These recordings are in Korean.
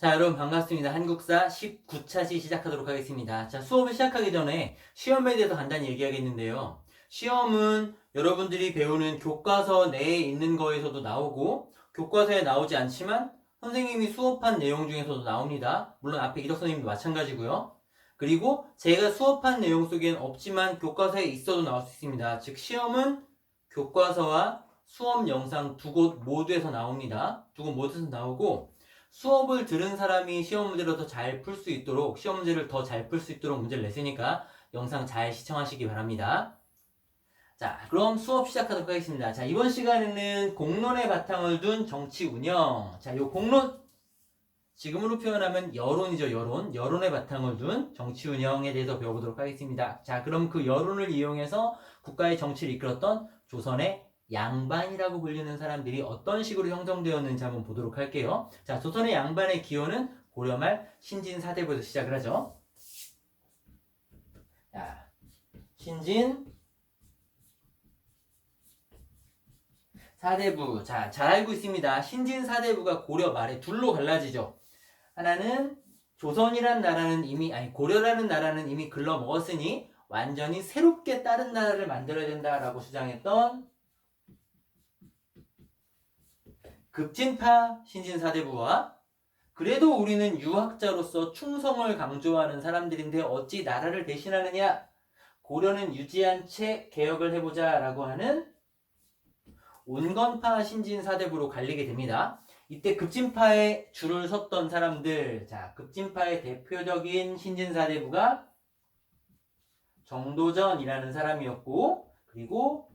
자, 여러분 반갑습니다. 한국사 19차시 시작하도록 하겠습니다. 자, 수업을 시작하기 전에 시험에 대해서 간단히 얘기하겠는데요. 시험은 여러분들이 배우는 교과서 내에 있는 거에서도 나오고 교과서에 나오지 않지만 선생님이 수업한 내용 중에서도 나옵니다. 물론 앞에 이덕 선생님도 마찬가지고요. 그리고 제가 수업한 내용 속엔 없지만 교과서에 있어도 나올 수 있습니다. 즉 시험은 교과서와 수업 영상 두 곳 모두에서 나옵니다. 두 곳 모두에서 나오고 수업을 들은 사람이 시험 문제를 더 잘 풀 수 있도록 시험 문제를 더 잘 풀 수 있도록 문제를 냈으니까 영상 잘 시청하시기 바랍니다. 자, 그럼 수업 시작하도록 하겠습니다. 자, 이번 시간에는 공론의 바탕을 둔 정치 운영. 자, 요 공론 지금으로 표현하면 여론이죠, 여론. 여론의 바탕을 둔 정치 운영에 대해서 배워보도록 하겠습니다. 자, 그럼 그 여론을 이용해서 국가의 정치를 이끌었던 조선의 양반이라고 불리는 사람들이 어떤 식으로 형성되었는지 한번 보도록 할게요. 자, 조선의 양반의 기원은 고려말 신진사대부에서 시작을 하죠. 자, 신진사대부. 자, 잘 알고 있습니다. 신진사대부가 고려 말에 둘로 갈라지죠. 하나는 조선이란 나라는 이미 고려라는 나라는 이미 글러먹었으니 완전히 새롭게 다른 나라를 만들어야 된다라고 주장했던 급진파 신진사대부와 그래도 우리는 유학자로서 충성을 강조하는 사람들인데 어찌 나라를 대신하느냐, 고려는 유지한 채 개혁을 해보자 라고 하는 온건파 신진사대부로 갈리게 됩니다. 이때 급진파에 줄을 섰던 사람들, 자, 급진파의 대표적인 신진사대부가 정도전이라는 사람이었고, 그리고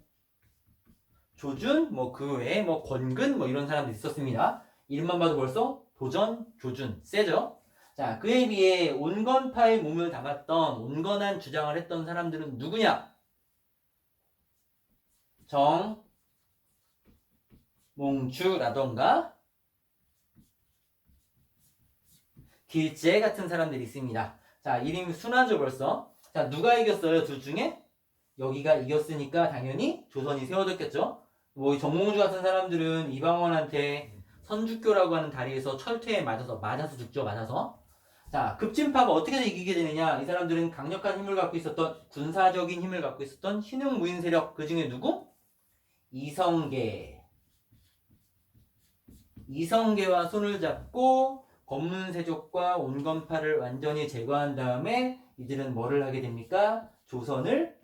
조준, 그 외에 권근, 이런 사람들이 있었습니다. 이름만 봐도 벌써 도전, 조준, 세죠? 자, 그에 비해 온건파의 몸을 담았던, 온건한 주장을 했던 사람들은 누구냐? 정몽주라던가 길재 같은 사람들이 있습니다. 자, 이름이 순하죠 벌써. 자, 누가 이겼어요? 둘 중에? 여기가 이겼으니까 당연히 조선이 세워졌겠죠. 정몽주 같은 사람들은 이방원한테 선주교라고 하는 다리에서 철퇴에 맞아서 죽죠. 맞아서. 자, 급진파가 어떻게 해서 이기게 되느냐? 이 사람들은 강력한 힘을 갖고 있었던, 군사적인 힘을 갖고 있었던 신흥 무인 세력, 그 중에 누구? 이성계와 손을 잡고 검문세족과 온건파를 완전히 제거한 다음에 이들은 뭐를 하게 됩니까? 조선을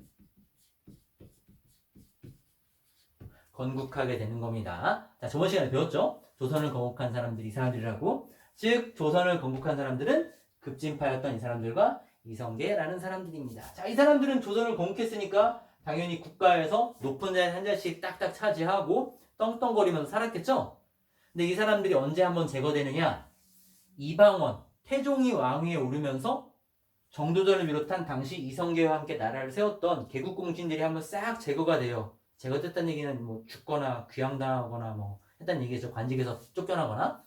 건국하게 되는 겁니다. 자, 저번 시간에 배웠죠? 조선을 건국한 사람들이 이 사람들이라고. 즉, 조선을 건국한 사람들은 급진파였던 이 사람들과 이성계라는 사람들입니다. 자, 이 사람들은 조선을 건국했으니까 당연히 국가에서 높은 자리 한 자씩 딱딱 차지하고 떵떵거리면서 살았겠죠? 근데 이 사람들이 언제 한번 제거되느냐? 이방원, 태종이 왕위에 오르면서 정도전을 비롯한 당시 이성계와 함께 나라를 세웠던 개국공신들이 한번 싹 제거가 돼요. 제거됐다는 얘기는 죽거나 귀양당하거나 했다는 얘기죠. 관직에서 쫓겨나거나.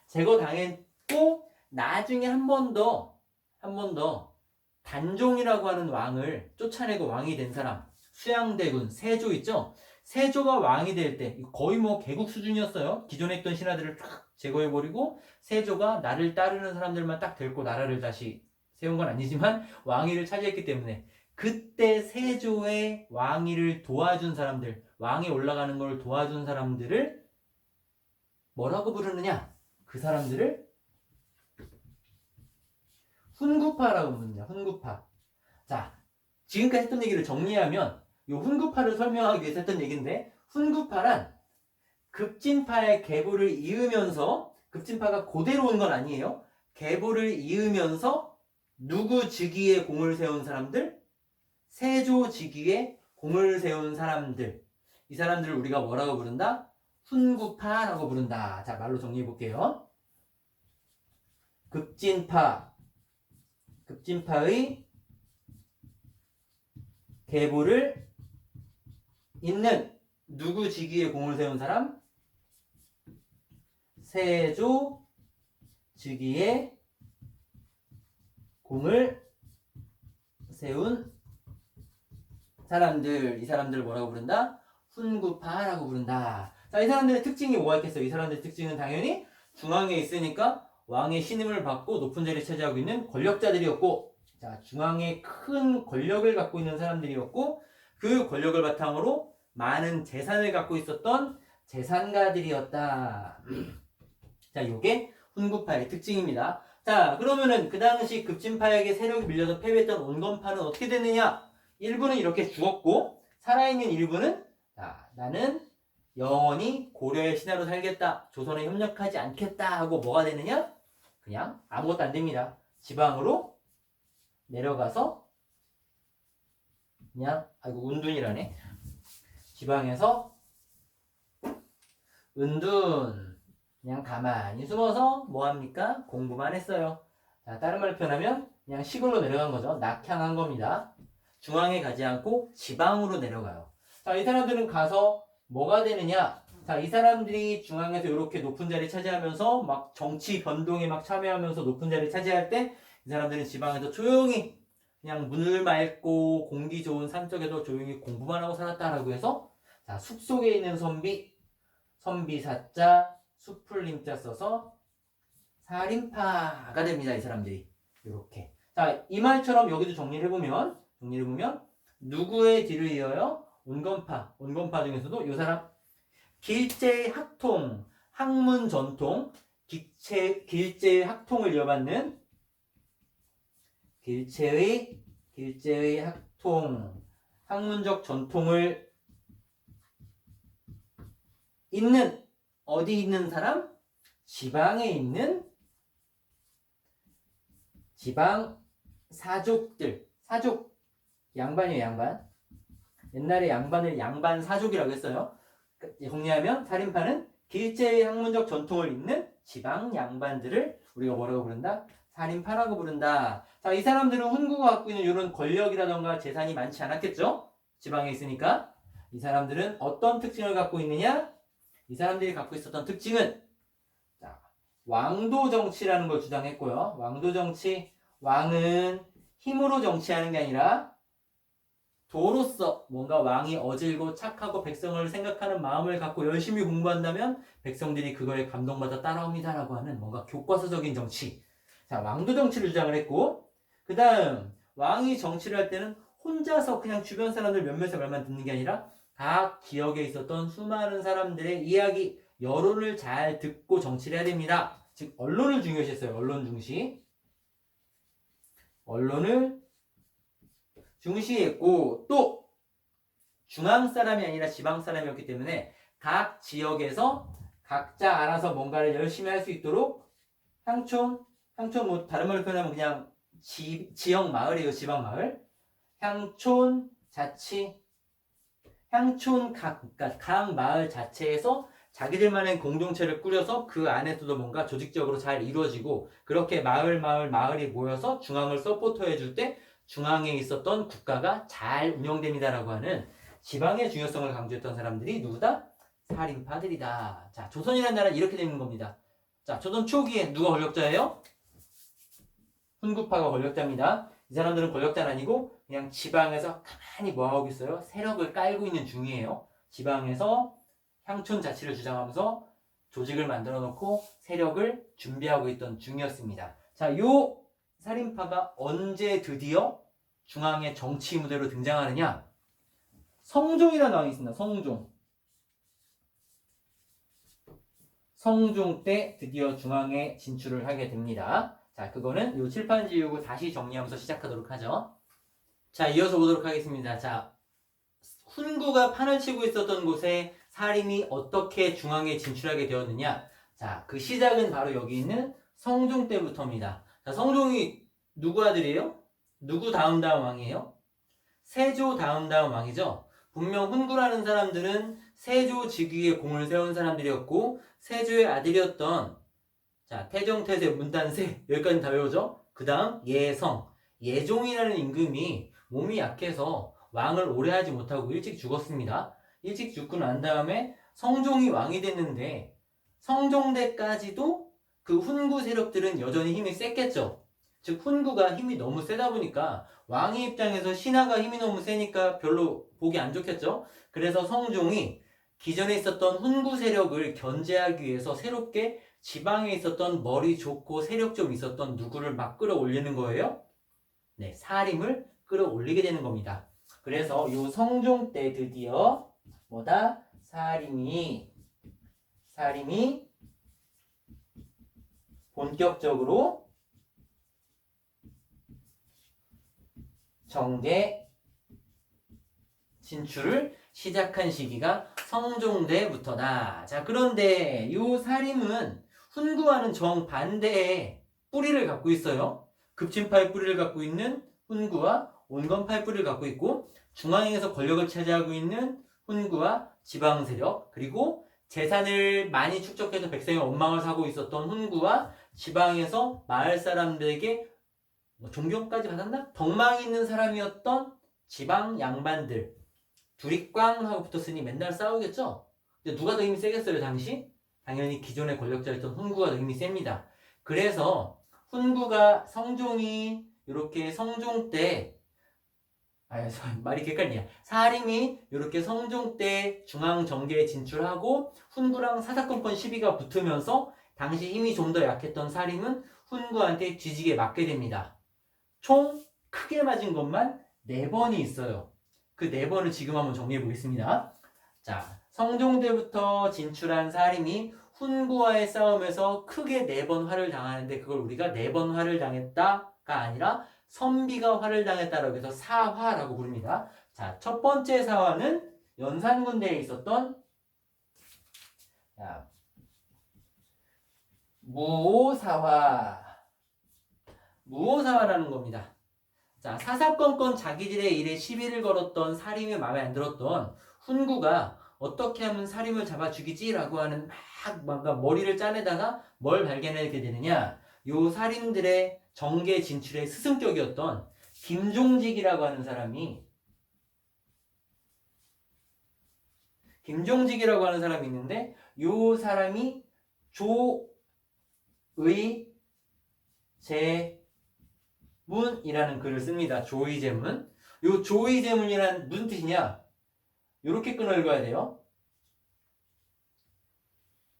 제거당했고 나중에 한 번 더 단종이라고 하는 왕을 쫓아내고 왕이 된 사람, 수양대군 세조 있죠? 세조가 왕이 될 때 거의 개국 수준이었어요. 기존에 있던 신하들을 쫙 제거해버리고 세조가 나를 따르는 사람들만 딱 데리고 나라를 다시 세운 건 아니지만 왕위를 차지했기 때문에 그때 세조의 왕위를 도와준 사람들, 왕에 올라가는 걸 도와준 사람들을 뭐라고 부르느냐? 그 사람들을 훈구파라고 부릅니다. 훈구파. 자, 지금까지 했던 얘기를 정리하면 이 훈구파를 설명하기 위해서 했던 얘기인데, 훈구파란 급진파의 계보를 이으면서, 급진파가 그대로 온 건 아니에요. 계보를 이으면서 누구 즉위에 공을 세운 사람들? 세조 즉위에 공을 세운 사람들. 이 사람들을 우리가 뭐라고 부른다? 훈구파라고 부른다. 자, 말로 정리해 볼게요. 급진파의 계보를 잇는 누구 즉위에 공을 세운 사람? 세조 즉위에 공을 세운 사람들. 이 사람들을 뭐라고 부른다? 훈구파라고 부른다. 자, 이 사람들의 특징이 뭐가 있겠어요? 이 사람들의 특징은 당연히 중앙에 있으니까 왕의 신임을 받고 높은 자리를 차지하고 있는 권력자들이었고, 자, 중앙에 큰 권력을 갖고 있는 사람들이었고, 그 권력을 바탕으로 많은 재산을 갖고 있었던 재산가들이었다. 자, 요게 훈구파의 특징입니다. 자, 그러면은 그 당시 급진파에게 세력이 밀려서 패배했던 온건파는 어떻게 됐느냐? 일부는 이렇게 죽었고, 살아있는 일부는, 자, 나는 영원히 고려의 신하로 살겠다, 조선에 협력하지 않겠다 하고 뭐가 되느냐? 그냥 아무것도 안 됩니다. 지방으로 내려가서 그냥, 아이고 은둔이라네. 지방에서 은둔, 그냥 가만히 숨어서 뭐합니까? 공부만 했어요. 자, 다른 말로 표현하면 그냥 시골로 내려간 거죠. 낙향한 겁니다. 중앙에 가지 않고 지방으로 내려가요. 자, 이 사람들은 가서 뭐가 되느냐? 자, 이 사람들이 중앙에서 이렇게 높은 자리 차지하면서 막 정치 변동에 막 참여하면서 높은 자리 차지할 때 이 사람들은 지방에서 조용히 그냥 물 맑고 공기 좋은 산 쪽에서 조용히 공부만 하고 살았다라고 해서, 자, 숲속에 있는 선비사자, 숲풀림자 써서 살인파가 됩니다. 이 사람들이 이렇게. 자, 이 말처럼 여기도 정리를 해보면 누구의 뒤를 이어요? 온건파 중에서도 이 사람 길제의 학통, 학문 전통, 길제의 학통을 이어받는 길제의 학통, 학문적 전통을 있는, 어디 있는 사람? 지방에 있는 지방 사족들. 사족, 양반이에요, 양반. 옛날에 양반을 양반 사족이라고 했어요. 정리하면 살인파는 길제의 학문적 전통을 잇는 지방 양반들을 우리가 뭐라고 부른다? 살인파라고 부른다. 자, 이 사람들은 훈구가 갖고 있는 이런 권력이라던가 재산이 많지 않았겠죠? 지방에 있으니까. 이 사람들은 어떤 특징을 갖고 있느냐? 이 사람들이 갖고 있었던 특징은, 자, 왕도 정치라는 걸 주장했고요. 왕도 정치, 왕은 힘으로 정치하는 게 아니라 도로서, 뭔가 왕이 어질고 착하고 백성을 생각하는 마음을 갖고 열심히 공부한다면 백성들이 그거에 감동받아 따라옵니다라고 하는 뭔가 교과서적인 정치. 자, 왕도 정치를 주장을 했고, 그 다음 왕이 정치를 할 때는 혼자서 그냥 주변 사람들 몇몇의 말만 듣는 게 아니라 각 지역에 있었던 수많은 사람들의 이야기, 여론을 잘 듣고 정치를 해야 됩니다. 즉 언론을 중요시했어요. 언론 중시. 언론을 중시했고, 또 중앙 사람이 아니라 지방 사람이었기 때문에 각 지역에서 각자 알아서 뭔가를 열심히 할 수 있도록 향촌 뭐 다른 말로 표현하면 그냥 지역 마을이에요. 지방 마을. 향촌 자치, 그러니까 각 마을 자체에서 자기들만의 공동체를 꾸려서 그 안에서도 뭔가 조직적으로 잘 이루어지고, 그렇게 마을이 모여서 중앙을 서포터해 줄 때 중앙에 있었던 국가가 잘 운영됩니다라고 하는 지방의 중요성을 강조했던 사람들이 누구다? 살인파들이다. 자, 조선이라는 나라는 이렇게 되는 겁니다. 자, 조선 초기에 누가 권력자예요? 훈구파가 권력자입니다. 이 사람들은 권력자는 아니고 그냥 지방에서 가만히 뭐하고 있어요? 세력을 깔고 있는 중이에요. 지방에서 향촌 자치를 주장하면서 조직을 만들어 놓고 세력을 준비하고 있던 중이었습니다. 자, 요 살인파가 언제 드디어 중앙의 정치 무대로 등장하느냐? 성종이라는 왕이 있습니다. 성종 때 드디어 중앙에 진출을 하게 됩니다. 자, 그거는 요 칠판 지우고 다시 정리하면서 시작하도록 하죠. 자, 이어서 보도록 하겠습니다. 자, 훈구가 판을 치고 있었던 곳에 살인이 어떻게 중앙에 진출하게 되었느냐? 자, 그 시작은 바로 여기 있는 성종 때부터입니다. 자, 성종이 누구 아들이에요? 누구 다음 왕이에요? 세조 다음 왕이죠. 분명 훈구라는 사람들은 세조 즉위에 공을 세운 사람들이었고, 세조의 아들이었던, 자, 태정태세 문단세, 여기까지 다 외우죠? 그 다음 예종이라는 임금이 몸이 약해서 왕을 오래 하지 못하고 일찍 죽었습니다. 일찍 죽고 난 다음에 성종이 왕이 됐는데, 성종대까지도 그 훈구 세력들은 여전히 힘이 셌겠죠. 즉 훈구가 힘이 너무 세다 보니까 왕의 입장에서 신하가 힘이 너무 세니까 별로 보기 안 좋겠죠. 그래서 성종이 기존에 있었던 훈구 세력을 견제하기 위해서 새롭게 지방에 있었던 머리 좋고 세력 좀 있었던 누구를 막 끌어올리는 거예요? 네, 사림을 끌어올리게 되는 겁니다. 그래서 요 성종 때 드디어 뭐다? 사림이 본격적으로 정계 진출을 시작한 시기가 성종대부터다. 자, 그런데 이 사림은 훈구와는 정반대의 뿌리를 갖고 있어요. 급진파의 뿌리를 갖고 있는 훈구와 온건파의 뿌리를 갖고 있고, 중앙에서 권력을 차지하고 있는 훈구와 지방세력, 그리고 재산을 많이 축적해서 백성의 원망을 사고 있었던 훈구와 지방에서 마을 사람들에게 존경까지 받았나? 덕망이 있는 사람이었던 지방 양반들, 둘이 꽝 하고 붙었으니 맨날 싸우겠죠? 근데 누가 더 힘이 세겠어요, 당시? 당연히 기존의 권력자였던 훈구가 더 힘이 셉니다. 그래서 훈구가 성종이 이렇게 성종 때, 말이 헷갈리냐. 사림이 이렇게 성종 때 중앙 정계에 진출하고 훈구랑 사사건건 시비가 붙으면서 당시 힘이 좀 더 약했던 사림은 훈구한테 뒤지게 맞게 됩니다. 총 크게 맞은 것만 4번이 있어요. 그 4번을 지금 한번 정리해 보겠습니다. 자, 성종대부터 진출한 사림이 훈구와의 싸움에서 크게 4번 화를 당하는데, 그걸 우리가 4번 화를 당했다가 아니라 선비가 화를 당했다라고 해서 사화라고 부릅니다. 자, 첫 번째 사화는 연산군대에 있었던 무오사화라는 겁니다. 자, 사사건건 자기들의 일에 시비를 걸었던 사림이 마음에 안 들었던 훈구가 어떻게 하면 사림을 잡아 죽이지라고 하는 뭔가 머리를 짜내다가 뭘 발견하게 되느냐? 요 사림들의 정계 진출의 스승격이었던 김종직이라고 하는 사람이 있는데, 요 사람이 조의제문이라는 글을 씁니다. 조의제문. 요 조의제문이란 무슨 뜻이냐? 요렇게 끊어 읽어야 돼요.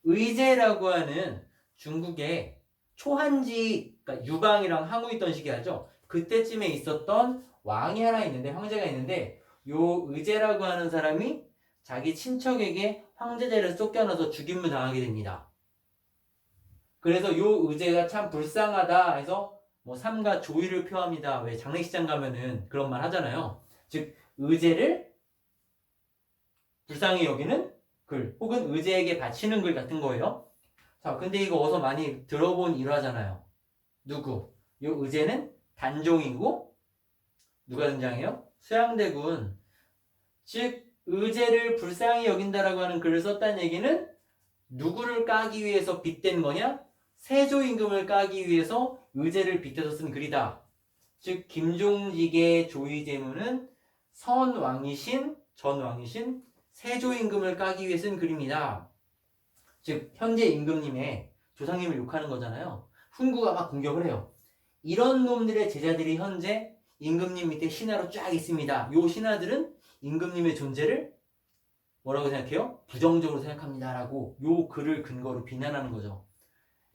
의제라고 하는 중국의 초한지, 그러니까 유방이랑 항우 있던 시기 하죠. 그때쯤에 있었던 왕이 하나 있는데, 황제가 있는데, 요 의제라고 하는 사람이 자기 친척에게 황제제를 쫓겨나서 죽임을 당하게 됩니다. 그래서 요 의제가 참 불쌍하다 해서 뭐 삼가 조의를 표합니다. 왜 장례식장 가면은 그런 말 하잖아요. 즉 의제를 불쌍히 여기는 글, 혹은 의제에게 바치는 글 같은 거예요. 자, 근데 이거 어서 많이 들어본 일화잖아요. 누구? 요 의제는 단종이고, 누가 등장해요? 수양대군. 즉 의제를 불쌍히 여긴다라고 하는 글을 썼다는 얘기는 누구를 까기 위해서 빗댄 거냐? 세조임금을 까기 위해서 의제를 빗대서 쓴 글이다. 즉 김종직의 조의제문은 전왕이신 세조임금을 까기 위해 쓴 글입니다. 즉 현재 임금님의 조상님을 욕하는 거잖아요. 훈구가 막 공격을 해요. 이런 놈들의 제자들이 현재 임금님 밑에 신하로 쫙 있습니다. 요 신하들은 임금님의 존재를 뭐라고 생각해요? 부정적으로 생각합니다 라고 요 글을 근거로 비난하는 거죠.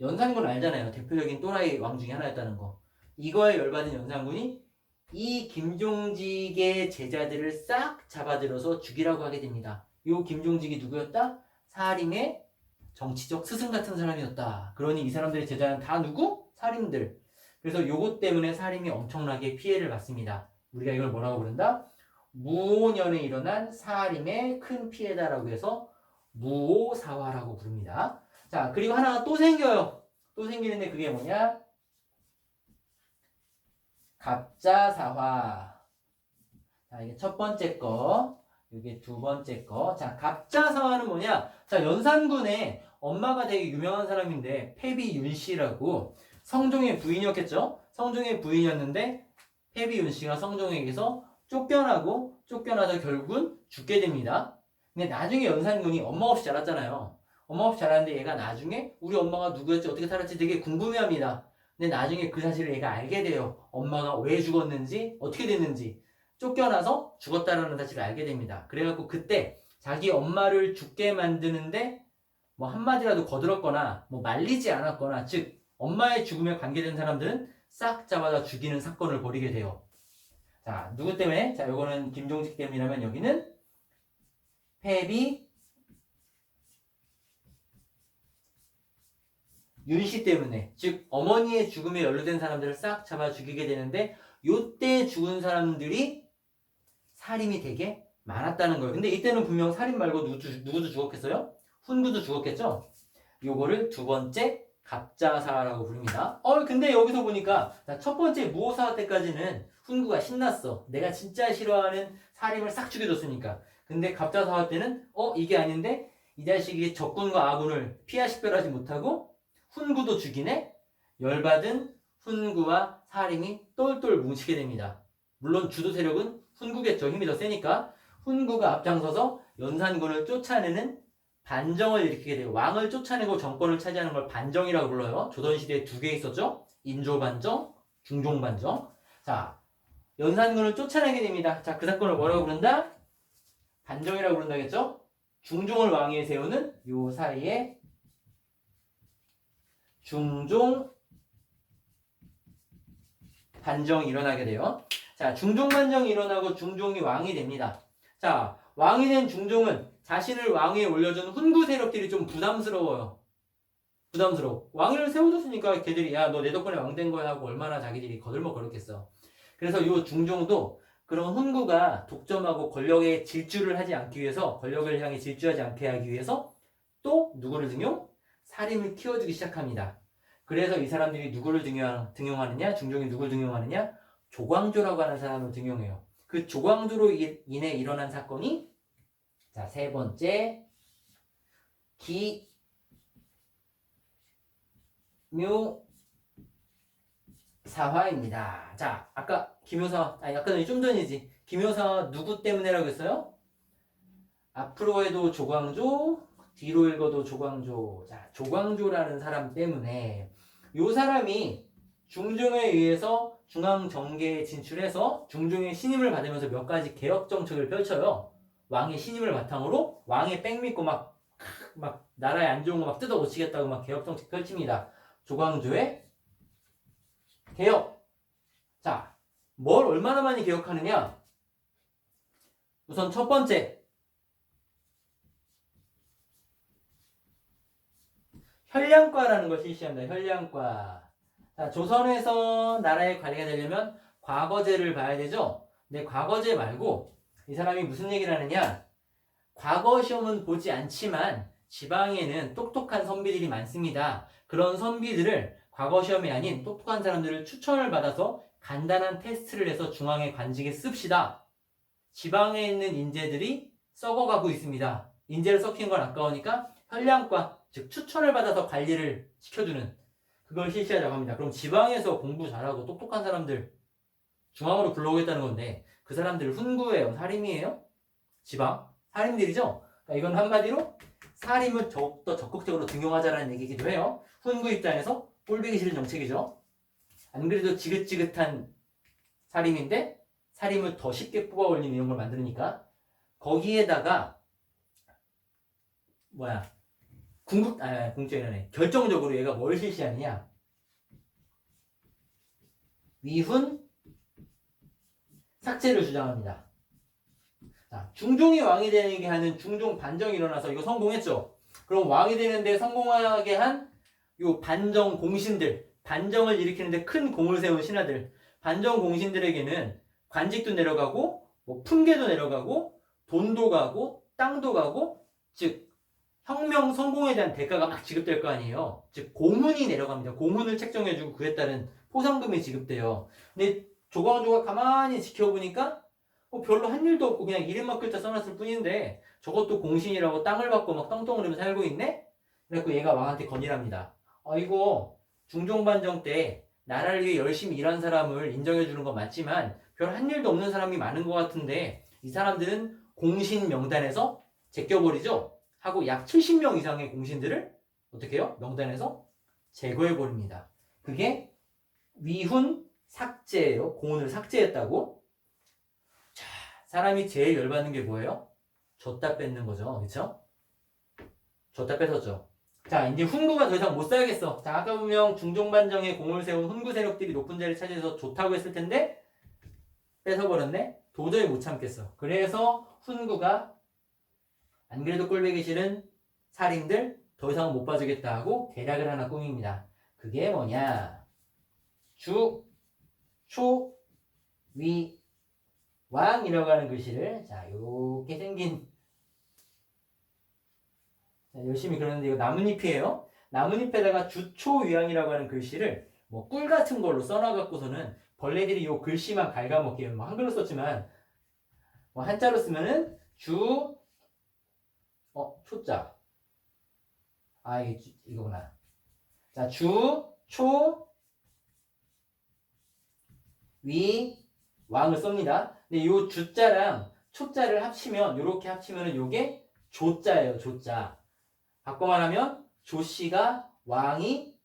연산군 알잖아요. 대표적인 또라이 왕 중에 하나였다는 거. 이거에 열받은 연산군이 이 김종직의 제자들을 싹 잡아들여서 죽이라고 하게 됩니다. 요 김종직이 누구였다? 사림의 정치적 스승 같은 사람이었다. 그러니 이 사람들의 제자는 다 누구? 사림들. 그래서 요것 때문에 사림이 엄청나게 피해를 받습니다. 우리가 이걸 뭐라고 부른다? 무오년에 일어난 사림의 큰 피해다라고 해서 무오사화라고 부릅니다. 자, 그리고 하나가 또 생겨요. 또 생기는데 그게 뭐냐? 갑자사화. 자, 이게 첫 번째 거, 이게 두 번째 거. 자, 갑자사화는 뭐냐? 자, 연산군의 엄마가 되게 유명한 사람인데 패비윤씨라고, 성종의 부인이었겠죠? 성종의 부인이었는데 패비윤씨가 성종에게서 쫓겨나서 결국은 죽게 됩니다. 근데 나중에 연산군이 엄마 없이 자랐잖아요. 엄마 없이 자랐는데 얘가 나중에 우리 엄마가 누구였지, 어떻게 살았지 되게 궁금해합니다. 근데 나중에 그 사실을 얘가 알게 돼요. 엄마가 왜 죽었는지, 어떻게 됐는지. 쫓겨나서 죽었다는 사실을 알게 됩니다. 그래갖고 그때 자기 엄마를 죽게 만드는데 뭐 한마디라도 거들었거나 뭐 말리지 않았거나 즉 엄마의 죽음에 관계된 사람들은 싹 잡아다 죽이는 사건을 벌이게 돼요. 자, 누구 때문에? 자, 요거는 김종직 때문이라면 여기는 패비 윤씨 때문에, 즉 어머니의 죽음에 연루된 사람들을 싹 잡아 죽이게 되는데 요때 죽은 사람들이 살인이 되게 많았다는 거예요. 근데 이때는 분명 살인 말고 누구도 죽었겠어요? 훈구도 죽었겠죠? 요거를 두 번째 갑자사라고 부릅니다. 근데 여기서 보니까 첫 번째 무오사 때까지는 훈구가 신났어. 내가 진짜 싫어하는 살인을 싹 죽여줬으니까. 근데 갑자사 때는 이게 아닌데 이 자식이 적군과 아군을 피하식별하지 못하고 훈구도 죽이네? 열받은 훈구와 살인이 똘똘 뭉치게 됩니다. 물론 주도 세력은 훈구겠죠. 힘이 더 세니까. 훈구가 앞장서서 연산군을 쫓아내는 반정을 일으키게 돼요. 왕을 쫓아내고 정권을 차지하는 걸 반정이라고 불러요. 조선시대에 두 개 있었죠. 인조반정, 중종반정. 자, 연산군을 쫓아내게 됩니다. 자, 그 사건을 뭐라고 부른다? 반정이라고 부른다겠죠? 중종을 왕위에 세우는 요 사이에 중종 반정이 일어나게 돼요. 자, 중종 반정이 일어나고 중종이 왕이 됩니다. 자, 왕이 된 중종은 자신을 왕위에 올려준 훈구 세력들이 좀 부담스러워요. 부담스러워. 왕위를 세워줬으니까 걔들이 야, 너 내 덕분에 왕 된 거야 하고 얼마나 자기들이 거들먹거렸겠어. 그래서 요 중종도 그런 훈구가 독점하고 권력에 질주를 하지 않기 위해서, 권력을 향해 질주하지 않게 하기 위해서 또 누구를 등용? 살인을 키워주기 시작합니다. 그래서 이 사람들이 누구를 등용하느냐? 중종이 누구를 등용하느냐? 조광조라고 하는 사람을 등용해요. 그 조광조로 인해 일어난 사건이 자, 세 번째 기묘사화입니다. 자, 아까 기묘사화, 아까 좀 전이지. 기묘사화 누구 때문에라고 했어요? 앞으로 해도 조광조, 뒤로 읽어도 조광조. 자, 조광조라는 사람 때문에 요 사람이 중종에 의해서 중앙정계에 진출해서 중종의 신임을 받으면서 몇 가지 개혁 정책을 펼쳐요. 왕의 신임을 바탕으로 왕의 백 믿고 막 나라에 안 좋은 거 막 뜯어 고치겠다고 막 개혁 정책 펼칩니다. 조광조의 개혁. 자, 뭘 얼마나 많이 개혁하느냐? 우선 첫 번째, 현량과라는 걸 실시합니다. 현량과. 자, 조선에서 나라의 관리가 되려면 과거제를 봐야 되죠? 근데 과거제 말고 이 사람이 무슨 얘기를 하느냐? 과거 시험은 보지 않지만 지방에는 똑똑한 선비들이 많습니다. 그런 선비들을 과거 시험이 아닌 똑똑한 사람들을 추천을 받아서 간단한 테스트를 해서 중앙의 관직에 씁시다. 지방에 있는 인재들이 썩어가고 있습니다. 인재를 썩히는 건 아까우니까 현량과, 즉 추천을 받아서 관리를 시켜주는 그걸 실시하자고 합니다. 그럼 지방에서 공부 잘하고 똑똑한 사람들 중앙으로 불러오겠다는 건데 그 사람들 훈구예요? 살인이에요? 지방? 살인들이죠? 그러니까 이건 한마디로 살인을 더욱더 적극적으로 등용하자라는 얘기이기도 해요. 훈구 입장에서 꼴보기 싫은 정책이죠. 안 그래도 지긋지긋한 살인인데 살인을 더 쉽게 뽑아 올리는 이런 걸 만드니까 거기에다가 궁극적이라네. 결정적으로 얘가 뭘 실시하느냐? 위훈 삭제를 주장합니다. 자, 중종이 왕이 되게 하는 중종 반정이 일어나서 이거 성공했죠. 그럼 왕이 되는데 성공하게 한 요 반정 공신들, 반정을 일으키는데 큰 공을 세운 신하들, 반정 공신들에게는 관직도 내려가고 뭐 품계도 내려가고 돈도 가고 땅도 가고, 즉 혁명 성공에 대한 대가가 막 지급될 거 아니에요. 즉 고문이 내려갑니다. 고문을 책정해주고 그에 따른 포상금이 지급돼요. 근데 조광조가 가만히 지켜보니까 별로 한 일도 없고 그냥 이름만 글자 써놨을 뿐인데 저것도 공신이라고 땅을 받고 막 떵떵거리며 살고 있네? 그래서 얘가 왕한테 건의합니다. 이거 중종반정 때 나라를 위해 열심히 일한 사람을 인정해주는 건 맞지만 별 한 일도 없는 사람이 많은 것 같은데 이 사람들은 공신 명단에서 제껴버리죠? 하고 약 70명 이상의 공신들을 어떻게 해요? 명단에서 제거해버립니다. 그게 위훈 삭제예요. 공훈을 삭제했다고. 자, 사람이 제일 열받는 게 뭐예요? 줬다 뺏는 거죠. 그쵸? 줬다 뺏었죠. 자, 이제 훈구가 더 이상 못 살겠어. 자, 아까 보면 중종반정에 공을 세운 훈구 세력들이 높은 자리를 차지해서 좋다고 했을 텐데 뺏어버렸네. 도저히 못 참겠어. 그래서 훈구가 안 그래도 꼴보기 싫은 살인들 더 이상은 못 봐주겠다 하고 계략을 하나 꾸밉니다. 그게 뭐냐? 주, 초, 위, 왕이라고 하는 글씨를 자, 요렇게 생긴 자, 열심히 그렸는데 이거 나뭇잎이에요. 나뭇잎에다가 주초위왕이라고 하는 글씨를 뭐 꿀 같은 걸로 써놔갖고서는 벌레들이 요 글씨만 갉아먹게 뭐 한글로 썼지만 뭐 한자로 쓰면은 초자. 아, 이거구나. 자, 초, 위, 왕을 씁니다. 근데 요 주자랑 초자를 합치면, 요렇게 합치면은 요게 조자예요, 조자. 바꿔 말하면, 조씨가 왕이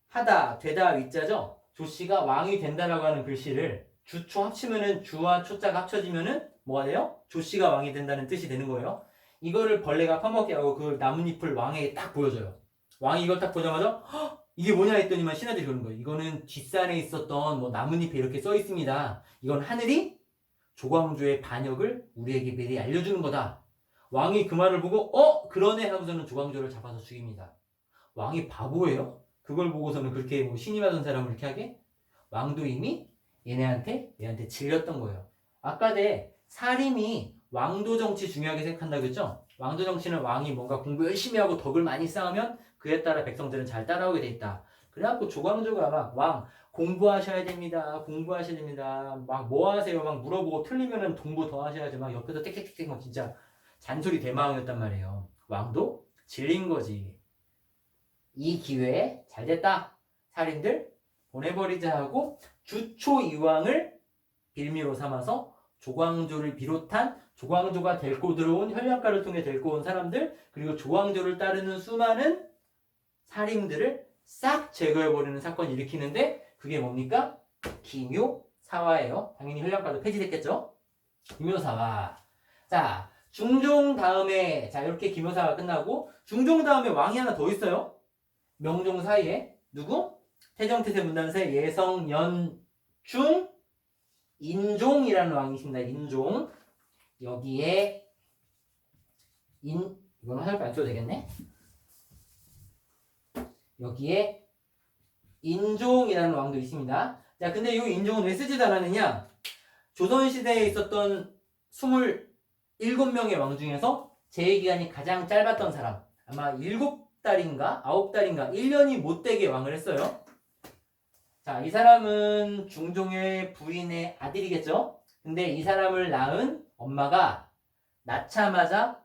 하다, 되다, 위자죠? 조씨가 왕이 된다라고 하는 글씨를 주초 합치면은 주와 초자가 합쳐지면은 뭐가 돼요? 조씨가 왕이 된다는 뜻이 되는 거예요. 이거를 벌레가 파먹게 하고 그 나뭇잎을 왕에게 딱 보여줘요. 왕이 이걸 딱 보자마자 이게 뭐냐 했더니만 신하들이 그러는 거예요. 이거는 뒷산에 있었던 뭐 나뭇잎에 이렇게 써 있습니다. 이건 하늘이 조광조의 반역을 우리에게 미리 알려주는 거다. 왕이 그 말을 보고 그러네 하고서는 조광조를 잡아서 죽입니다. 왕이 바보예요? 그걸 보고서는 그렇게 뭐 신임하던 사람을 이렇게 하게? 왕도 이미 얘한테 질렸던 거예요. 아까 내 사림이 왕도 정치 중요하게 생각한다고 했죠? 왕도 정치는 왕이 뭔가 공부 열심히 하고 덕을 많이 쌓으면 그에 따라 백성들은 잘 따라오게 돼 있다. 그래갖고 조광조가 막 왕 공부하셔야 됩니다. 공부하셔야 됩니다. 막 뭐 하세요? 막 물어보고 틀리면은 공부 더 하셔야지. 막 옆에서 땡땡땡땡 막 진짜 잔소리 대마왕이었단 말이에요. 왕도 질린 거지. 이 기회에 잘 됐다. 살인들 보내버리자 하고 주초이왕을 빌미로 삼아서 조광조를 비롯한 조광조가 데리고 들어온 현량가를 통해 데리고 온 사람들 그리고 조광조를 따르는 수많은 살인들을 싹 제거해버리는 사건을 일으키는데 그게 뭡니까? 기묘사화예요. 당연히 현량가도 폐지됐겠죠? 기묘사화. 자, 중종 다음에 자 이렇게 기묘사화가 끝나고 중종 다음에 왕이 하나 더 있어요. 명종 사이에 누구? 태정태세 문단세 예성연중 인종이라는 왕이 있습니다. 인종. 여기에 이거는 화살표 안 써도 되겠네. 여기에 인종이라는 왕도 있습니다. 자, 근데 이 인종은 왜 쓰지도 않았느냐? 조선시대에 있었던 27명의 왕 중에서 재위기간이 가장 짧았던 사람. 아마 7달인가 9달인가 1년이 못되게 왕을 했어요. 자, 이 사람은 중종의 부인의 아들이겠죠? 근데 이 사람을 낳은 엄마가 낳자마자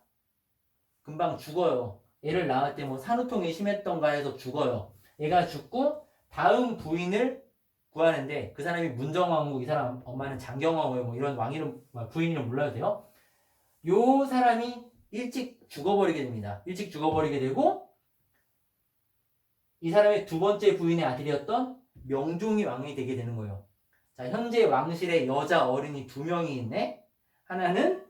금방 죽어요. 얘를 낳을 때 뭐 산후통이 심했던가 해서 죽어요. 얘가 죽고 다음 부인을 구하는데 그 사람이 문정왕후, 이 사람 엄마는 장경왕후예요. 뭐 이런 왕 이름, 부인 이름 몰라도 돼요. 요 사람이 일찍 죽어버리게 됩니다. 일찍 죽어버리게 되고 이 사람의 두 번째 부인의 아들이었던 명종이 왕이 되게 되는 거예요. 자, 현재 왕실에 여자 어른이 2명이 있네. 하나는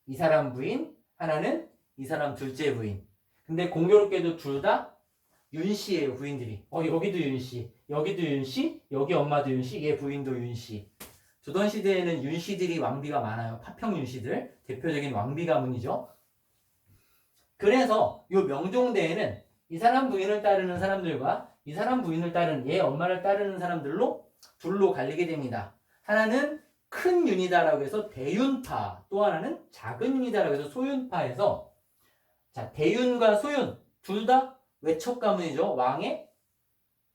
이 사람 부인, 하나는 이 사람 둘째 부인. 근데 공교롭게도 둘 다 윤씨예요, 부인들이. 여기도 윤씨, 여기도 윤씨, 여기 엄마도 윤씨, 얘 부인도 윤씨. 조선시대에는 윤씨들이 왕비가 많아요. 파평 윤씨들. 대표적인 왕비 가문이죠. 그래서 이 명종대에는 이 사람 부인을 따르는 사람들과 이 사람 부인을 따르는 얘 엄마를 따르는 사람들로 둘로 갈리게 됩니다. 하나는 큰 윤이다라고 해서 대윤파, 또 하나는 작은 윤이다라고 해서 소윤파에서 자, 대윤과 소윤 둘 다 외척 가문이죠. 왕의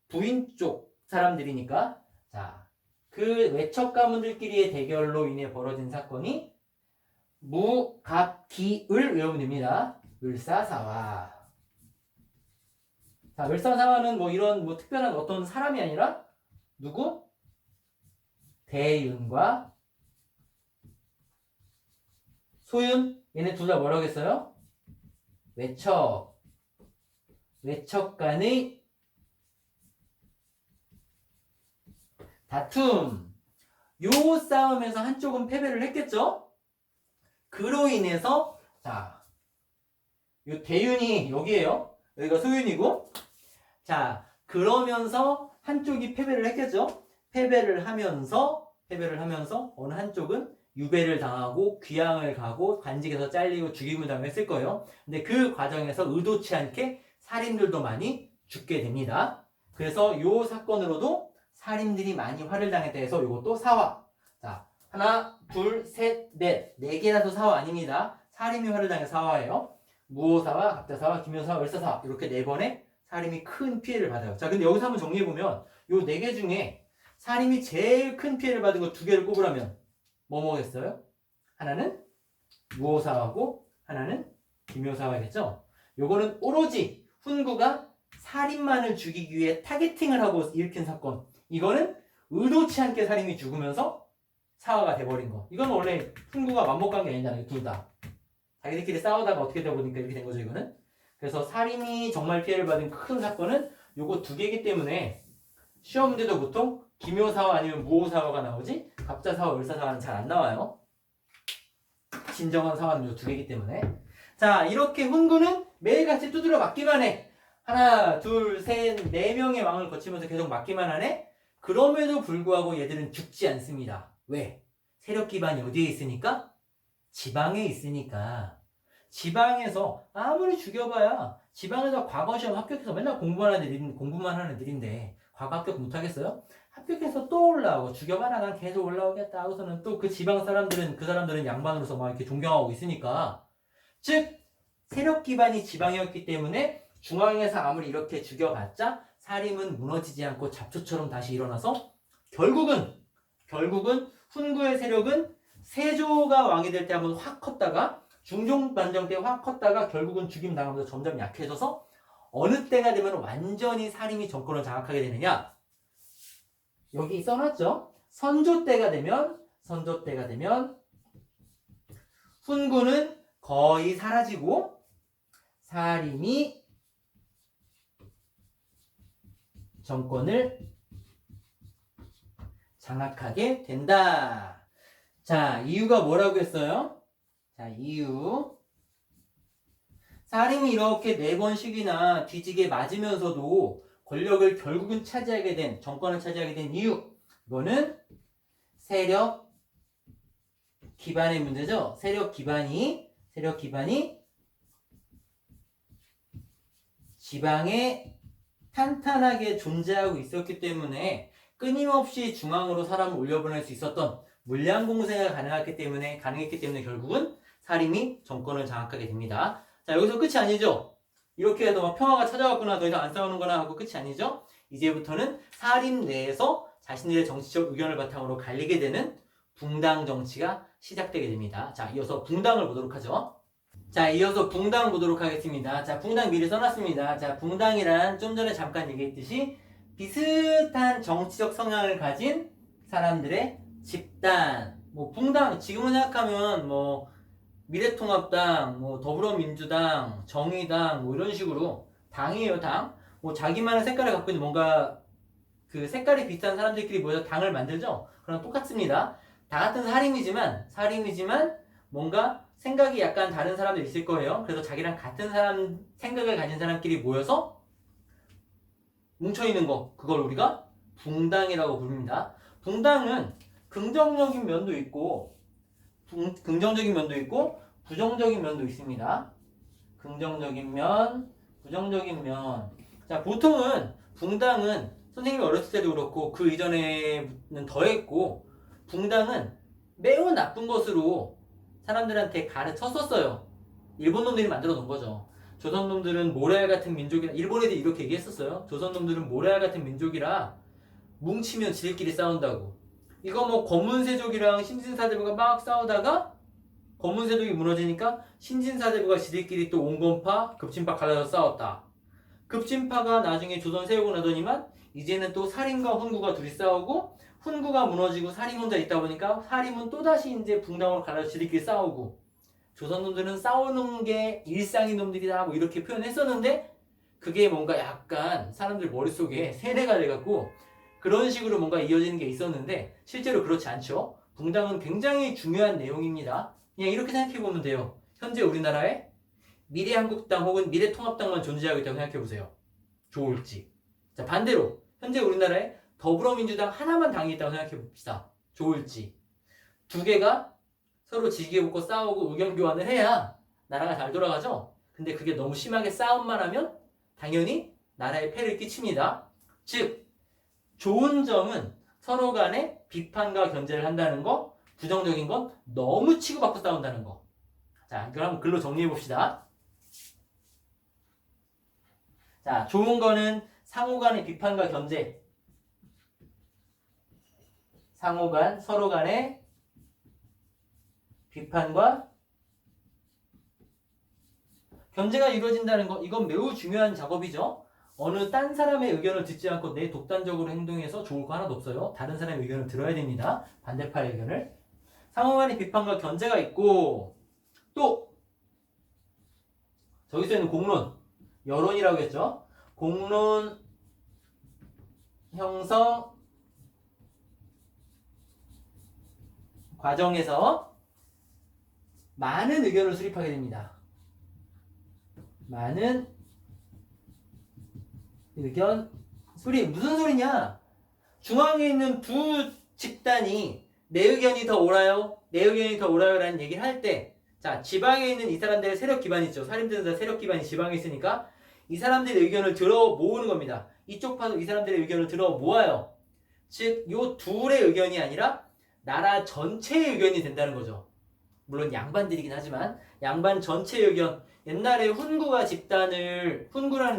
부인 쪽 사람들이니까 자, 그 외척 가문들끼리의 대결로 인해 벌어진 사건이 무갑기을 외우면 됩니다. 을사사화. 자, 을사사화는 뭐 이런 뭐 특별한 어떤 사람이 아니라 누구? 대윤과 소윤. 얘네 둘 다 뭐라고 했어요? 외척 간의 다툼. 요 싸움에서 한쪽은 패배를 했겠죠? 그로 인해서 자, 요 대윤이 여기에요. 여기가 소윤이고. 자, 그러면서 한쪽이 패배를 했겠죠? 패배를 하면서 어느 한쪽은 유배를 당하고 귀양을 가고 관직에서 잘리고 죽임을 당했을 거예요. 근데 그 과정에서 의도치 않게 살인들도 많이 죽게 됩니다. 그래서 이 사건으로도 살인들이 많이 화를 당했다 해서 이것도 사화. 자, 하나, 둘, 셋, 넷. 네 개라도 사화 아닙니다. 살인이 화를 당해 사화예요. 무호사화, 갑자사화, 기묘사화, 을사사화. 이렇게 네 번의 살인이 큰 피해를 받아요. 자, 근데 여기서 한번 정리해보면 이 네 개 중에 살인이 제일 큰 피해를 받은 거 두 개를 꼽으라면 뭐 뭐겠어요? 하나는 무호사화고 하나는 기묘사화겠죠? 요거는 오로지 훈구가 살인만을 죽이기 위해 타겟팅을 하고 일으킨 사건. 이거는 의도치 않게 살인이 죽으면서 사화가 돼버린 거. 이건 원래 훈구가 맞먹은 게 아니잖아요. 둘 다. 자기들끼리 싸우다가 어떻게 되다 보니까 이렇게 된 거죠, 이거는. 그래서 살인이 정말 피해를 받은 큰 사건은 요거 두 개이기 때문에 시험 문제도 보통 기묘사화 아니면 무호사화가 나오지 갑자사화, 을사사화는 잘 안 나와요. 진정한 사화는 요 두 개이기 때문에. 자, 이렇게 훈구는 매일같이 두드려 맞기만 해. 하나, 둘, 셋, 네 명의 왕을 거치면서 계속 맞기만 하네. 그럼에도 불구하고 얘들은 죽지 않습니다. 왜? 세력 기반이 어디에 있으니까? 지방에 있으니까. 지방에서 아무리 죽여봐야 지방에서 과거 시험 합격해서 맨날 공부만 하는 애들인데 과거 합격 못하겠어요? 합격해서 또 올라오고 죽여봐라 난 계속 올라오겠다 하고서는 또 그 지방 사람들은 그 사람들은 양반으로서 막 이렇게 존경하고 있으니까, 즉 세력 기반이 지방이었기 때문에 중앙에서 아무리 이렇게 죽여봤자 살림은 무너지지 않고 잡초처럼 다시 일어나서 결국은 훈구의 세력은 세조가 왕이 될 때 한번 확 컸다가 중종반정 때 확 컸다가 결국은 죽임 당하면서 점점 약해져서 어느 때가 되면 완전히 살림이 정권을 장악하게 되느냐? 여기 써놨죠? 선조 때가 되면 훈구는 거의 사라지고 살림이 정권을 장악하게 된다. 자, 이유가 뭐라고 했어요? 자, 이유. 살림이 이렇게 4번씩이나 뒤지게 맞으면서도 권력을 결국은 차지하게 된, 정권을 차지하게 된 이유. 이거는 세력 기반의 문제죠. 세력 기반이 지방에 탄탄하게 존재하고 있었기 때문에 끊임없이 중앙으로 사람을 올려보낼 수 있었던 물량 공세가 가능했기 때문에 결국은 살림이 정권을 장악하게 됩니다. 자, 여기서 끝이 아니죠. 이렇게 해서 막 평화가 찾아왔구나, 더 이상 안 싸우는 거나 하고 끝이 아니죠. 이제부터는 살림 내에서 자신들의 정치적 의견을 바탕으로 갈리게 되는 붕당 정치가 시작되게 됩니다. 자, 이어서 붕당을 보도록 하죠. 자, 이어서 붕당 보도록 하겠습니다. 자, 붕당 미리 써놨습니다. 자, 붕당이란 좀 전에 잠깐 얘기했듯이 비슷한 정치적 성향을 가진 사람들의 집단. 뭐 붕당 지금은 생각하면 뭐 미래통합당, 뭐 더불어민주당, 정의당 뭐 이런 식으로 당이에요, 당. 뭐 자기만의 색깔을 갖고 있는 뭔가 그 색깔이 비슷한 사람들끼리 모여서 당을 만들죠. 그럼 똑같습니다. 다 같은 살림이지만 뭔가 생각이 약간 다른 사람들이 있을 거예요. 그래서 자기랑 같은 생각을 가진 사람끼리 모여서 뭉쳐있는 거, 그걸 우리가 붕당이라고 부릅니다. 붕당은 긍정적인 면도 있고 부정적인 면도 있습니다. 긍정적인 면, 부정적인 면. 자, 보통은 붕당은 선생님이 어렸을 때도 그렇고 그 이전에는 더했고, 붕당은 매우 나쁜 것으로 사람들한테 가르쳤었어요. 일본 놈들이 만들어 놓은 거죠. 조선 놈들은 모래알 같은 민족이라, 일본 애들이 이렇게 얘기했었어요. 조선 놈들은 모래알 같은 민족이라 뭉치면 지들끼리 싸운다고. 이거 뭐 검문세족이랑 신진사대부가 막 싸우다가 검문세족이 무너지니까 신진사대부가 지들끼리 또 온건파, 급진파 갈라서 싸웠다. 급진파가 나중에 조선 세우고 나더니만 이제는 또 살인과 훈구가 둘이 싸우고, 훈구가 무너지고 살인 혼자 있다 보니까 살인은 또다시 이제 붕당으로 갈라서 지들끼리 싸우고, 조선 놈들은 싸우는 게 일상인 놈들이다 뭐 이렇게 표현했었는데, 그게 뭔가 약간 사람들 머릿속에 세뇌가 돼갖고 그런 식으로 뭔가 이어지는 게 있었는데 실제로 그렇지 않죠. 붕당은 굉장히 중요한 내용입니다. 그냥 이렇게 생각해보면 돼요. 현재 우리나라에 미래한국당 혹은 미래통합당만 존재하고 있다고 생각해보세요. 좋을지. 자, 반대로 현재 우리나라에 더불어민주당 하나만 당이 있다고 생각해봅시다. 좋을지. 두 개가 서로 지지게 붙고 싸우고 의견 교환을 해야 나라가 잘 돌아가죠. 근데 그게 너무 심하게 싸움만 하면 당연히 나라에 폐를 끼칩니다. 즉 좋은 점은 서로 간에 비판과 견제를 한다는 거, 부정적인 건 너무 치고받고 싸운다는 거. 자, 이걸 한번 글로 정리해 봅시다. 자, 좋은 거는 상호 간의 비판과 견제. 상호 간, 서로 간의 비판과 견제가 이루어진다는 거, 이건 매우 중요한 작업이죠. 어느 딴 사람의 의견을 듣지 않고 내 독단적으로 행동해서 좋을 거 하나도 없어요. 다른 사람의 의견을 들어야 됩니다. 반대파의 의견을. 상호 간의 비판과 견제가 있고, 또 저기서 있는 공론, 여론이라고 했죠. 공론 형성 과정에서 많은 의견을 수립하게 됩니다. 많은 의견 수립. 무슨 소리냐? 중앙에 있는 두 집단이 내 의견이 더 옳아요, 내 의견이 더 옳아요 라는 얘기를 할 때, 자, 지방에 있는 이 사람들의 세력 기반이 있죠. 사림들은 다 세력 기반이 지방에 있으니까 이 사람들의 의견을 들어 모으는 겁니다. 이쪽 파도 이 사람들의 의견을 들어 모아요. 즉, 요 둘의 의견이 아니라 나라 전체의 의견이 된다는 거죠. 물론 양반들이긴 하지만 양반 전체의 의견. 옛날에 훈구라는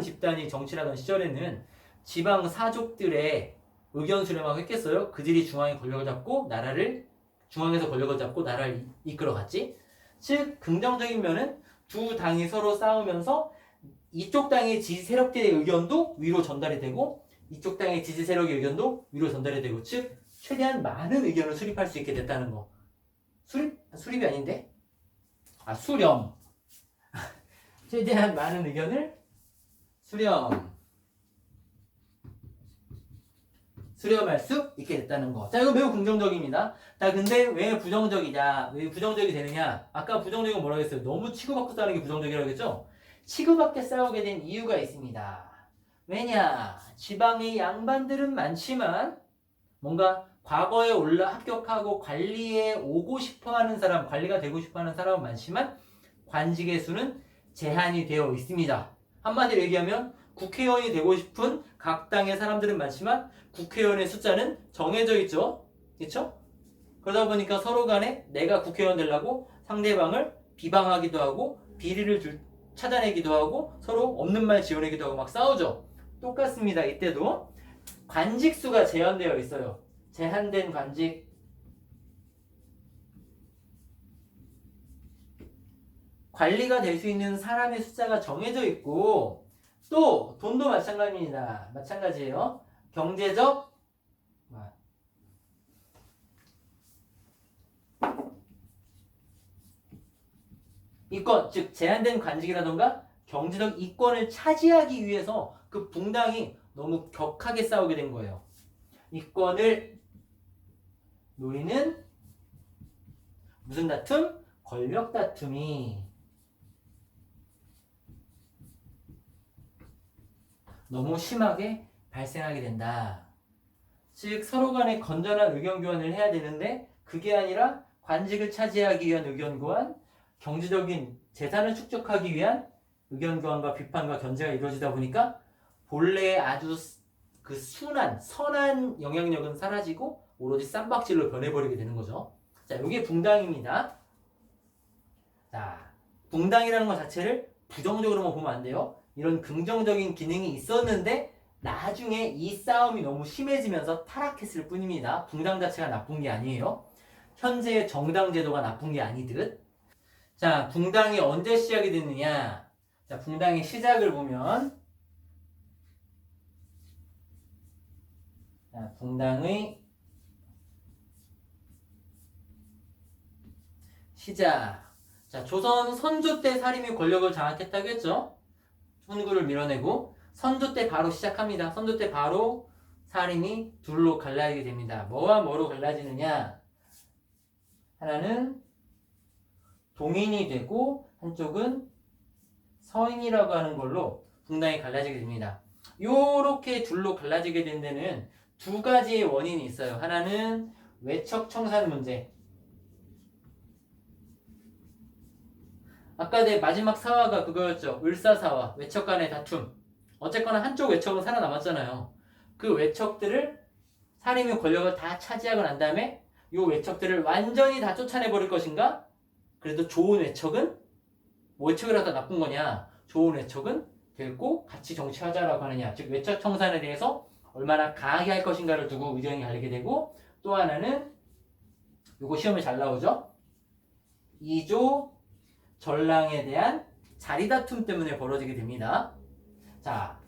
집단이 정치를 하던 시절에는 지방 사족들의 의견 수렴하고 했겠어요? 그들이 중앙에 권력을 잡고 중앙에서 권력을 잡고 나라를 이끌어갔지. 즉 긍정적인 면은 두 당이 서로 싸우면서 이쪽 당의 지지 세력들의 의견도 위로 전달이 되고 이쪽 당의 지지 세력의 의견도 위로 전달이 되고, 즉 최대한 많은 의견을 수립할 수 있게 됐다는 거. 수립이 아닌데? 수렴. 최대한 많은 의견을 수렴할 수 있게 됐다는 거. 자, 이거 매우 긍정적입니다. 자, 근데 왜 부정적이냐? 왜 부정적이 되느냐? 아까 부정적인 건 뭐라고 했어요? 너무 치고받고 싸우는 게 부정적이라고 했죠? 치고받게 싸우게 된 이유가 있습니다. 왜냐? 지방의 양반들은 많지만 뭔가 과거에 합격하고 관리에 오고 싶어하는 사람, 관리가 되고 싶어하는 사람은 많지만 관직의 수는 제한이 되어 있습니다. 한마디로 얘기하면 국회의원이 되고 싶은 각 당의 사람들은 많지만 국회의원의 숫자는 정해져 있죠. 그렇죠? 그러다 보니까 서로 간에 내가 국회의원 되려고 상대방을 비방하기도 하고 비리를 찾아내기도 하고 서로 없는 말 지어내기도 하고 막 싸우죠. 똑같습니다. 이때도 관직 수가 제한되어 있어요. 제한된 관직. 관리가 될 수 있는 사람의 숫자가 정해져 있고, 또 돈도 마찬가지입니다. 마찬가지예요. 경제적 이권, 즉 제한된 관직이라던가 경제적 이권을 차지하기 위해서 그 붕당이 너무 격하게 싸우게 된 거예요. 이권을 노리는 무슨 다툼? 권력 다툼이 너무 심하게 발생하게 된다. 즉 서로 간에 건전한 의견 교환을 해야 되는데 그게 아니라 관직을 차지하기 위한 의견 교환, 경제적인 재산을 축적하기 위한 의견 교환과 비판과 견제가 이루어지다 보니까 본래의 아주 그 선한 영향력은 사라지고 오로지 쌈박질로 변해버리게 되는 거죠. 자, 이게 붕당입니다. 자, 붕당이라는 것 자체를 부정적으로만 보면 안 돼요. 이런 긍정적인 기능이 있었는데 나중에 이 싸움이 너무 심해지면서 타락했을 뿐입니다. 붕당 자체가 나쁜 게 아니에요. 현재의 정당 제도가 나쁜 게 아니듯. 자, 붕당이 언제 시작이 됐느냐? 자, 붕당의 시작을 보면, 자, 붕당의 시작. 자, 조선 선조 때 사림이 권력을 장악했다고 했죠? 훈구를 밀어내고 선조 때 바로 시작합니다. 선조 때 바로 사림이 둘로 갈라지게 됩니다. 뭐와 뭐로 갈라지느냐? 하나는 동인이 되고 한쪽은 서인이라고 하는 걸로 붕당이 갈라지게 됩니다. 요렇게 둘로 갈라지게 된 데는 두 가지의 원인이 있어요. 하나는 외척 청산 문제. 아까 내 마지막 사화가 그거였죠. 을사사화, 외척 간의 다툼. 어쨌거나 한쪽 외척은 살아남았잖아요. 그 외척들을 살인의 권력을 다 차지하고 난 다음에 요 외척들을 완전히 다 쫓아내버릴 것인가? 그래도 좋은 외척은 뭐 외척이라도 나쁜 거냐? 좋은 외척은 데리고 같이 정치하자라고 하느냐? 즉 외척 청산에 대해서 얼마나 강하게 할 것인가를 두고 의견이 갈리게 되고, 또 하나는 요거 시험에 잘 나오죠? 이조 전랑에 대한 자리다툼 때문에 벌어지게 됩니다. 자,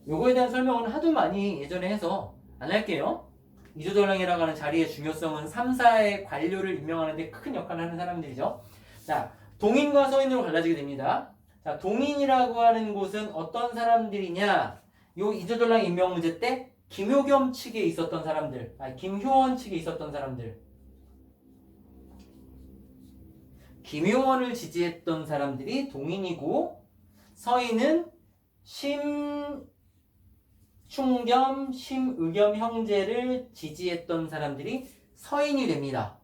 요거에 대한 설명은 하도 많이 예전에 해서 안 할게요. 이조전랑이라고 하는 자리의 중요성은 3사의 관료를 임명하는 데 큰 역할을 하는 사람들이죠. 자, 동인과 서인으로 갈라지게 됩니다. 자, 동인이라고 하는 곳은 어떤 사람들이냐? 요 이조전랑 임명 문제 때 김효겸 측에 있었던 사람들, 김효원 측에 있었던 사람들, 김효원을 지지했던 사람들이 동인이고, 서인은 심충겸, 심의겸 형제를 지지했던 사람들이 서인이 됩니다.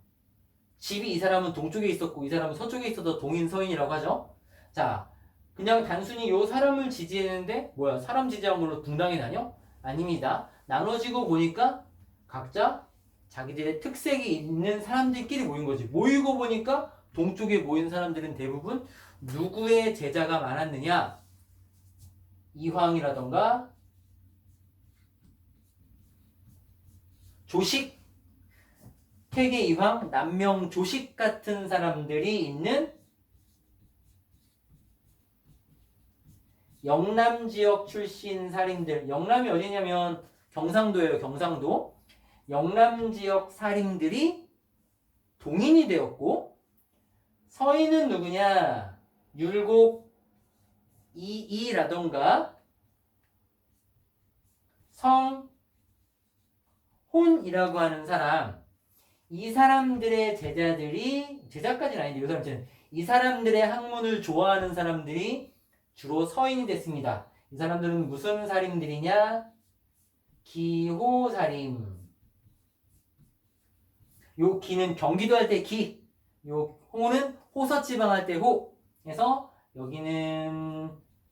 집이 이 사람은 동쪽에 있었고 이 사람은 서쪽에 있어서 동인 서인이라고 하죠. 자, 그냥 단순히 요 사람을 지지했는데 뭐야, 사람 지지한 걸로 붕당이 나뉘어? 아닙니다. 나눠지고 보니까 각자 자기들의 특색이 있는 사람들끼리 모인 거지. 모이고 보니까 동쪽에 모인 사람들은 대부분 누구의 제자가 많았느냐? 이황이라던가 조식, 태계 이황, 남명 조식 같은 사람들이 있는 영남 지역 출신 살인들. 영남이 어디냐면 경상도예요. 경상도. 영남 지역 살인들이 동인이 되었고, 서인은 누구냐? 율곡 이이라던가 성혼이라고 하는 사람, 이 사람들의 제자들이, 제자까지는 아닌데 이 사람들은 이 사람들의 학문을 좋아하는 사람들이 주로 서인이 됐습니다. 이 사람들은 무슨 살인들이냐? 기호살인. 요 기는 경기도 할 때 기, 요 호는 호서지방 할 때 호. 해서 여기는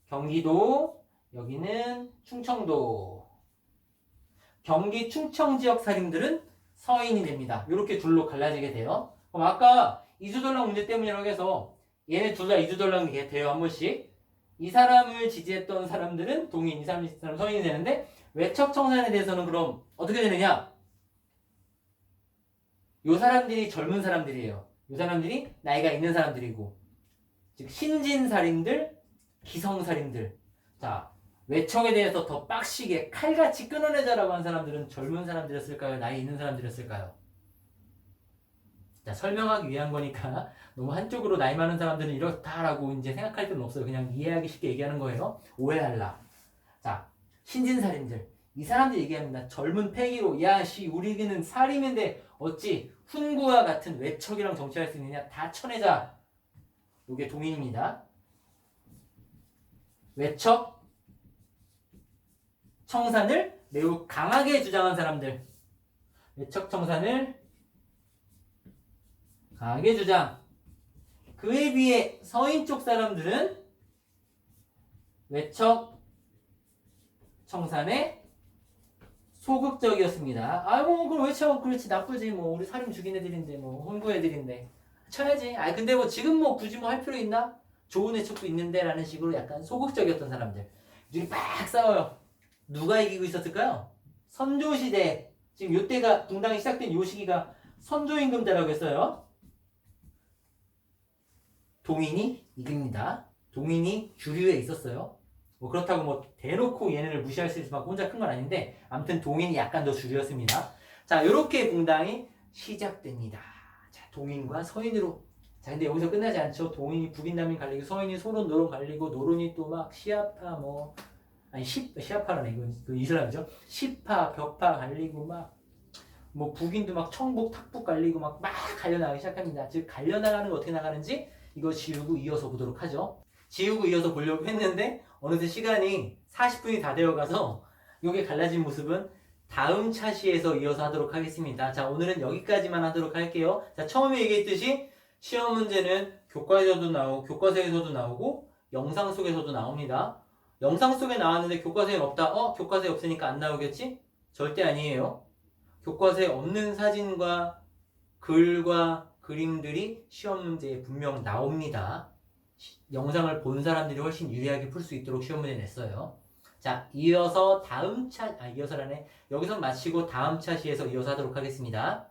경기도, 여기는 충청도. 경기 충청 지역 살인들은 서인이 됩니다. 이렇게 둘로 갈라지게 돼요. 그럼 아까 이주전랑 문제 때문이라고 해서 얘네 둘 다 이주전랑이 돼요. 한 번씩. 이 사람을 지지했던 사람들은 동인, 이 사람 서인이 되는데, 외척 청산에 대해서는 그럼 어떻게 되느냐? 요 사람들이 젊은 사람들이에요. 요 사람들이 나이가 있는 사람들이고, 즉 신진살인들, 기성살인들. 자, 외척에 대해서 더 빡시게 칼같이 끊어내자라고 한 사람들은 젊은 사람들이었을까요? 나이 있는 사람들이었을까요? 자, 설명하기 위한 거니까 너무 한쪽으로 나이 많은 사람들은 이렇다라고 이제 생각할 필요는 없어요. 그냥 이해하기 쉽게 얘기하는 거예요. 오해할라. 자, 신진살인들. 이 사람들 얘기합니다. 젊은 패기로, 야, 우리는 살인인데 어찌 훈구와 같은 외척이랑 정치할 수 있느냐? 다 쳐내자. 요게 동인입니다. 외척 청산을 매우 강하게 주장한 사람들. 외척 청산을 강하게 주장. 그에 비해 서인 쪽 사람들은 외척 청산에 소극적이었습니다. 아이고, 그럼 외척 그렇지, 나쁘지, 뭐 우리 살인 죽인 애들인데, 뭐 혼구 애들인데 쳐야지. 근데 뭐 지금 뭐 굳이 뭐 할 필요 있나? 좋은 외척도 있는데 라는 식으로 약간 소극적이었던 사람들. 둘이 막 싸워요. 누가 이기고 있었을까요? 선조시대. 지금 요때가 붕당이 시작된 요 시기가 선조임금제라고 했어요. 동인이 이깁니다. 동인이 주류에 있었어요. 뭐 그렇다고 뭐 대놓고 얘네를 무시할 수 있을 만큼 혼자 큰 건 아닌데, 아무튼 동인이 약간 더 주류였습니다. 자, 요렇게 붕당이 시작됩니다. 자, 동인과 서인으로. 자, 근데 여기서 끝나지 않죠. 동인이 북인남인 갈리고, 서인이 소론 노론 갈리고, 노론이 또 막 시아파 뭐, 아니 시아파라네, 이건 그 이슬람이죠. 시파 벽파 갈리고, 막 뭐 북인도 막 청북 탁북 갈리고 막 갈려나가기 시작합니다. 즉 갈려나가는 거 어떻게 나가는지 이거 지우고 이어서 보도록 하죠. 지우고 이어서 보려고 했는데 어느새 시간이 40분이 다 되어가서 요게 갈라진 모습은 다음 차시에서 이어서 하도록 하겠습니다. 자, 오늘은 여기까지만 하도록 할게요. 자, 처음에 얘기했듯이 시험 문제는 교과서에서도 나오고 영상 속에서도 나옵니다. 영상 속에 나왔는데 교과서에 없다. 교과서에 없으니까 안 나오겠지? 절대 아니에요. 교과서에 없는 사진과 글과 그림들이 시험 문제에 분명 나옵니다. 영상을 본 사람들이 훨씬 유리하게 풀 수 있도록 시험 문제 냈어요. 자, 이어서라네. 여기서 마치고 다음 차시에서 이어서 하도록 하겠습니다.